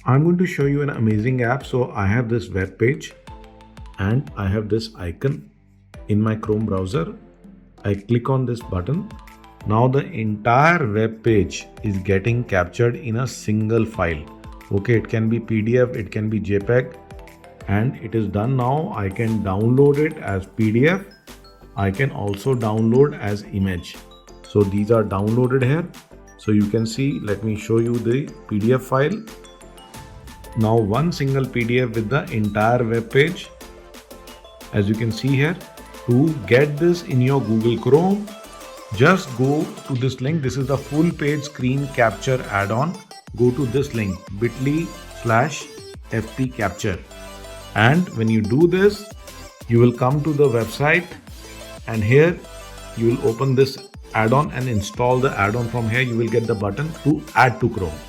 I'm going to show you an amazing app. So I have this web page and I have this icon in my Chrome browser. I click on this button. Now the entire web page is getting captured in a single file. Okay, it can be PDF, it can be JPEG, and it is done now. I can download it as PDF. I can also download as image. So these are downloaded here. So you can see, let me show you the PDF file. Now one single PDF with the entire web page. As you can see here, to get this in your Google Chrome, just go to this link. This is the full page screen capture add-on. Go to this link, bit.ly/FP capture. And when you do this, you will come to the website, and here you will open this add-on and install the add-on. From here you will get the button to add to Chrome.